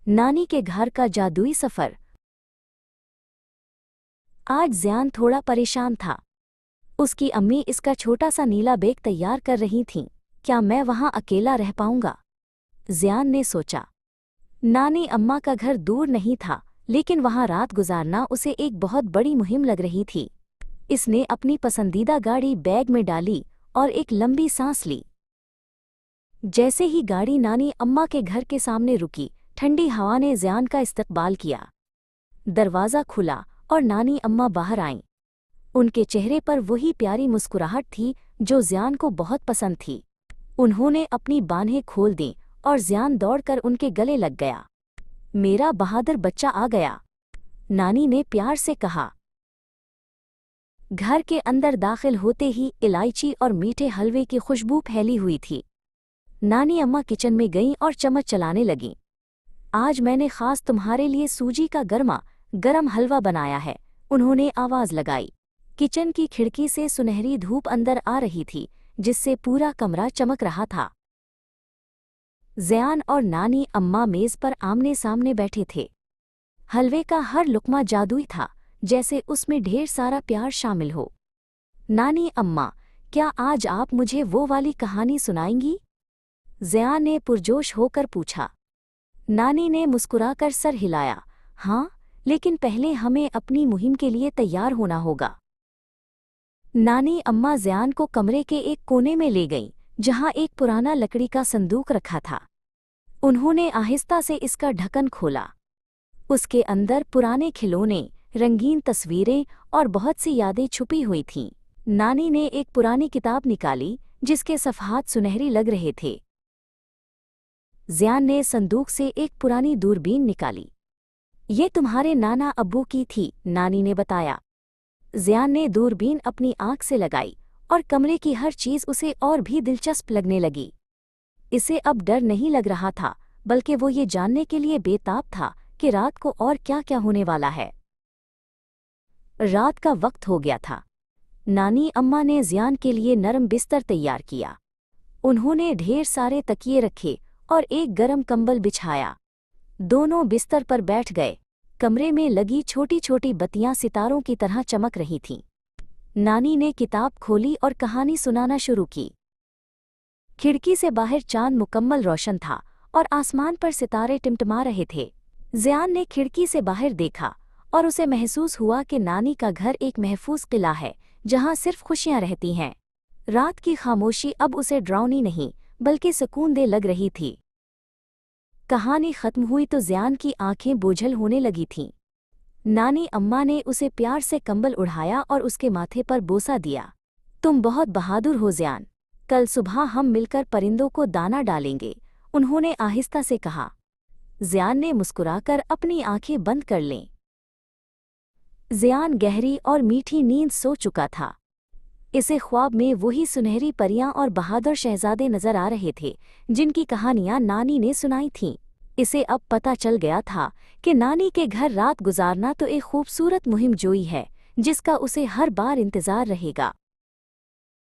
नानी के घर का जादुई सफर। आज ज़ियान थोड़ा परेशान था। उसकी अम्मी इसका छोटा सा नीला बैग तैयार कर रही थीं। क्या मैं वहां अकेला रह पाऊंगा? ज़ियान ने सोचा। नानी अम्मा का घर दूर नहीं था, लेकिन वहां रात गुजारना उसे एक बहुत बड़ी मुहिम लग रही थी। इसने अपनी पसंदीदा गाड़ी बैग में डाली और एक लंबी सांस ली। जैसे ही गाड़ी नानी अम्मा के घर के सामने रुकी, ठंडी हवा ने ज़ियान का इस्तकबाल किया। दरवाज़ा खुला और नानी अम्मा बाहर आईं। उनके चेहरे पर वही प्यारी मुस्कुराहट थी जो ज़ियान को बहुत पसंद थी। उन्होंने अपनी बाहें खोल दीं और ज़ियान दौड़कर उनके गले लग गया। मेरा बहादुर बच्चा आ गया, नानी ने प्यार से कहा। घर के अंदर दाखिल होते ही इलायची और मीठे हलवे की खुशबू फैली हुई थी। नानी अम्मा किचन में गईं और चम्मच चलाने लगीं। आज मैंने खास तुम्हारे लिए सूजी का गरम हलवा बनाया है, उन्होंने आवाज़ लगाई। किचन की खिड़की से सुनहरी धूप अंदर आ रही थी, जिससे पूरा कमरा चमक रहा था। ज़ियान और नानी अम्मा मेज़ पर आमने सामने बैठे थे। हलवे का हर लुक़मा जादुई था, जैसे उसमें ढेर सारा प्यार शामिल हो। नानी अम्मा, क्या आज आप मुझे वो वाली कहानी सुनाएंगी? ज़ियान ने पुरजोश होकर पूछा। नानी ने मुस्कुराकर सर हिलाया। हाँ, लेकिन पहले हमें अपनी मुहिम के लिए तैयार होना होगा। नानी अम्मा ज़ियान को कमरे के एक कोने में ले गईं, जहां एक पुराना लकड़ी का संदूक रखा था। उन्होंने आहिस्ता से इसका ढक्कन खोला। उसके अंदर पुराने खिलौने, रंगीन तस्वीरें और बहुत सी यादें छुपी हुई थीं। नानी ने एक पुरानी किताब निकाली, जिसके सफ़हात सुनहरी लग रहे थे। ज़ियान ने संदूक से एक पुरानी दूरबीन निकाली। ये तुम्हारे नाना अब्बू की थी, नानी ने बताया। ज़ियान ने दूरबीन अपनी आँख से लगाई और कमरे की हर चीज़ उसे और भी दिलचस्प लगने लगी। इसे अब डर नहीं लग रहा था, बल्कि वो ये जानने के लिए बेताब था कि रात को और क्या क्या होने वाला है। रात का वक्त हो गया था। नानी अम्मा ने ज़ियान के लिए नरम बिस्तर तैयार किया। उन्होंने ढेर सारे तकिए रखे और एक गरम कंबल बिछाया। दोनों बिस्तर पर बैठ गए। कमरे में लगी छोटी छोटी बत्तियां सितारों की तरह चमक रही थीं। नानी ने किताब खोली और कहानी सुनाना शुरू की। खिड़की से बाहर चांद मुकम्मल रोशन था और आसमान पर सितारे टिमटिमा रहे थे। ज़ियान ने खिड़की से बाहर देखा और उसे महसूस हुआ कि नानी का घर एक महफूज किला है, जहां सिर्फ खुशियां रहती हैं। रात की खामोशी अब उसे डरावनी नहीं, बल्कि सुकूनदेह लग रही थी। कहानी खत्म हुई तो ज़ियान की आंखें बोझल होने लगी थीं। नानी अम्मा ने उसे प्यार से कंबल उढ़ाया और उसके माथे पर बोसा दिया। तुम बहुत बहादुर हो ज़ियान, कल सुबह हम मिलकर परिंदों को दाना डालेंगे, उन्होंने आहिस्ता से कहा। ज़ियान ने मुस्कुराकर अपनी आंखें बंद कर लें। ज़ियान गहरी और मीठी नींद सो चुका था। इसे ख्वाब में वही सुनहरी परियां और बहादुर शहजादे नजर आ रहे थे, जिनकी कहानियां नानी ने सुनाई थीं। इसे अब पता चल गया था कि नानी के घर रात गुजारना तो एक खूबसूरत मुहिम जोई है, जिसका उसे हर बार इंतजार रहेगा।